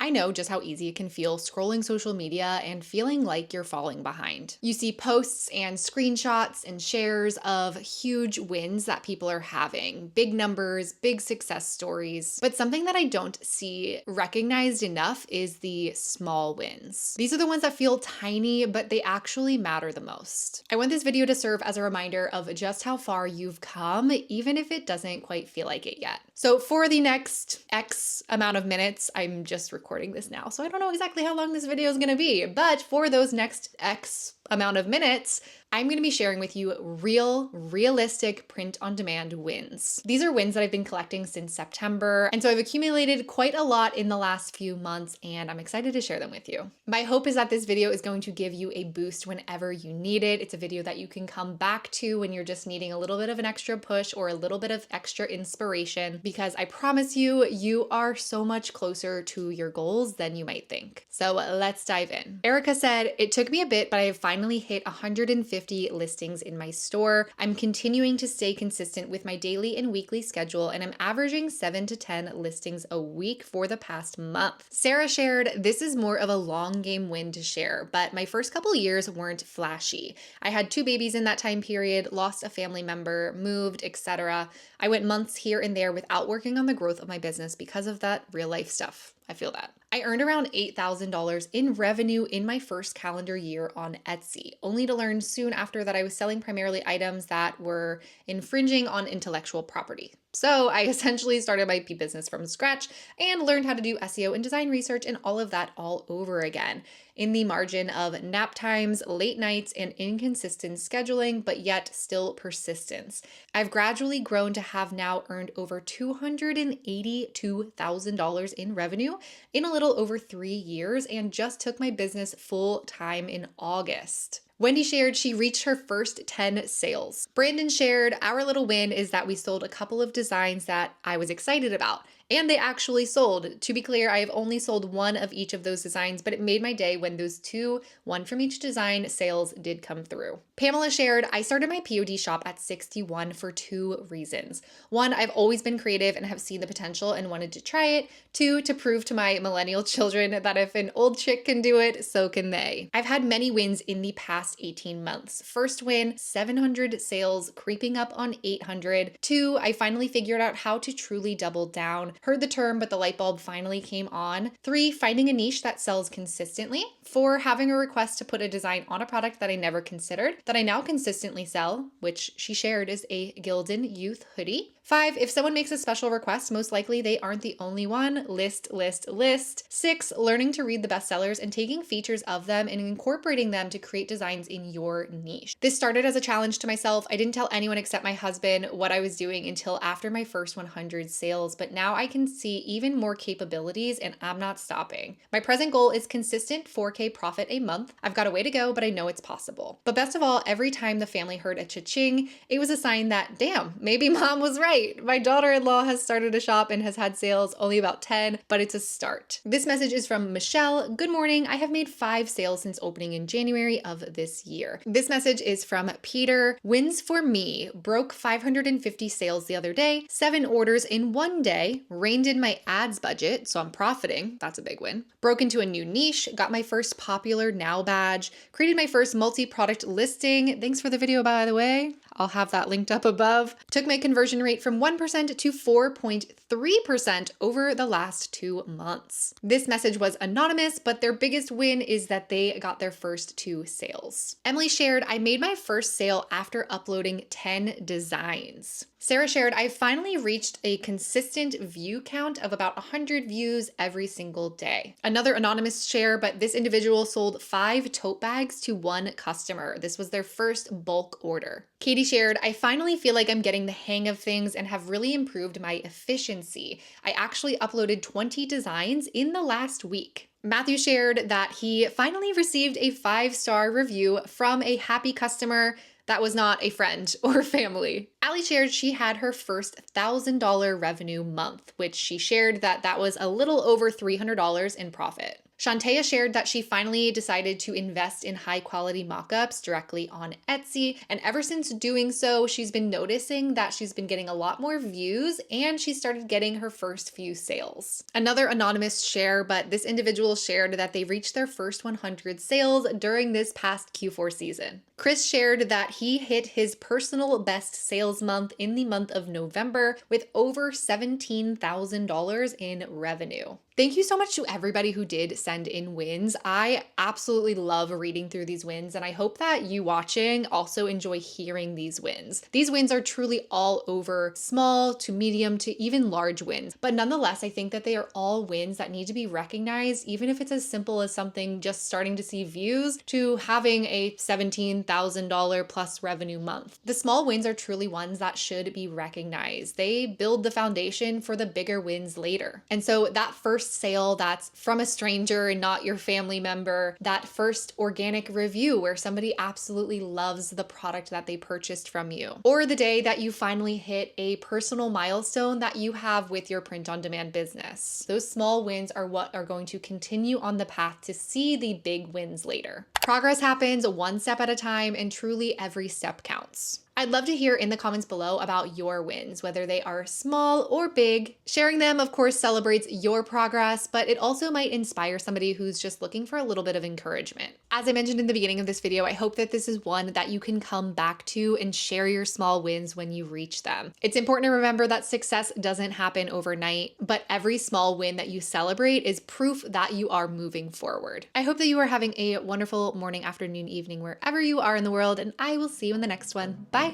I know just how easy it can feel scrolling social media and feeling like you're falling behind. You see posts and screenshots and shares of huge wins that people are having, big numbers, big success stories. But something that I don't see recognized enough is the small wins. These are the ones that feel tiny, but they actually matter the most. I want this video to serve as a reminder of just how far you've come, even if it doesn't quite feel like it yet. So for the next X amount of minutes, I'm just recording this now, so I don't know exactly how long this video is gonna be, but for those next X amount of minutes, I'm going to be sharing with you realistic print-on-demand wins. These are wins that I've been collecting since September, and so I've accumulated quite a lot in the last few months, and I'm excited to share them with you. My hope is that this video is going to give you a boost whenever you need it. It's a video that you can come back to when you're just needing a little bit of an extra push or a little bit of extra inspiration, because I promise you, you are so much closer to your goals than you might think. So let's dive in. Erica said, "It took me a bit, but I have finally hit 150 listings in my store. I'm continuing to stay consistent with my daily and weekly schedule, and I'm averaging 7 to 10 listings a week for the past month." Sarah shared, "This is more of a long game win to share, but my first couple years weren't flashy. I had 2 babies in that time period, lost a family member, moved, etc. I went months here and there without working on the growth of my business because of that real life stuff." I feel that. "I earned around $8,000 in revenue in my first calendar year on Etsy, only to learn soon after that I was selling primarily items that were infringing on intellectual property. So I essentially started my business from scratch and learned how to do SEO and design research and all of that all over again, in the margin of nap times, late nights, and inconsistent scheduling, but yet still persistence. I've gradually grown to have now earned over $282,000 in revenue in a little over 3 years and just took my business full time in August." Wendy shared she reached her first 10 sales. Brandon shared, "Our little win is that we sold a couple of designs that I was excited about, and they actually sold. To be clear, I have only sold one of each of those designs, but it made my day when those 2, one from each design, sales did come through." Pamela shared, "I started my POD shop at 61 for 2 reasons. 1, I've always been creative and have seen the potential and wanted to try it. 2, to prove to my millennial children that if an old chick can do it, so can they. I've had many wins in the past 18 months. First win, 700 sales, creeping up on 800. 2, I finally figured out how to truly double down. Heard the term, but the light bulb finally came on. 3, finding a niche that sells consistently. 4, having a request to put a design on a product that I never considered, that I now consistently sell," which she shared is a Gildan Youth hoodie. 5, if someone makes a special request, most likely they aren't the only one. List. 6, learning to read the bestsellers and taking features of them and incorporating them to create designs in your niche. This started as a challenge to myself. I didn't tell anyone except my husband what I was doing until after my first 100 sales, but now I can see even more capabilities and I'm not stopping. My present goal is consistent 4K profit a month. I've got a way to go, but I know it's possible." But best of all, every time the family heard a cha-ching, it was a sign that, damn, maybe mom was right. My daughter-in-law has started a shop and has had sales, only about 10, but it's a start. This message is from Michelle. "Good morning. I have made 5 sales since opening in January of this year." This message is from Peter. "Wins for me. Broke 550 sales the other day, 7 orders in 1 day, reined in my ads budget, so I'm profiting. That's a big win. Broke into a new niche, got my first Popular Now badge, created my first multi-product listing. Thanks for the video, by the way. I'll have that linked up above. Took my conversion rate from 1% to 4.3% over the last 2 months." This message was anonymous, but their biggest win is that they got their first 2 sales. Emily shared, "I made my first sale after uploading 10 designs." Sarah shared, "I finally reached a consistent view count of about 100 views every single day." Another anonymous share, but this individual sold 5 tote bags to 1 customer. This was their first bulk order. Katie shared, "I finally feel like I'm getting the hang of things and have really improved my efficiency. I actually uploaded 20 designs in the last week." Matthew shared that he finally received a 5-star review from a happy customer that was not a friend or family. Allie shared she had her first $1,000 revenue month, which she shared that was a little over $300 in profit. Shantea shared that she finally decided to invest in high quality mockups directly on Etsy. And ever since doing so, she's been noticing that she's been getting a lot more views and she started getting her first few sales. Another anonymous share, but this individual shared that they reached their first 100 sales during this past Q4 season. Chris shared that he hit his personal best sales month in the month of November with over $17,000 in revenue. Thank you so much to everybody who did send in wins. I absolutely love reading through these wins, and I hope that you watching also enjoy hearing these wins. These wins are truly all over small to medium to even large wins, but nonetheless, I think that they are all wins that need to be recognized, even if it's as simple as something just starting to see views to having a $17,000 plus revenue month. The small wins are truly ones that should be recognized. They build the foundation for the bigger wins later. And so that first sale that's from a stranger and not your family member, that first organic review where somebody absolutely loves the product that they purchased from you, or the day that you finally hit a personal milestone that you have with your print on demand business. Those small wins are what are going to continue on the path to see the big wins later. Progress happens one step at a time, and truly every step counts. I'd love to hear in the comments below about your wins, whether they are small or big. Sharing them, of course, celebrates your progress, but it also might inspire somebody who's just looking for a little bit of encouragement. As I mentioned in the beginning of this video, I hope that this is one that you can come back to and share your small wins when you reach them. It's important to remember that success doesn't happen overnight, but every small win that you celebrate is proof that you are moving forward. I hope that you are having a wonderful morning, afternoon, evening, wherever you are in the world, and I will see you in the next one. Bye.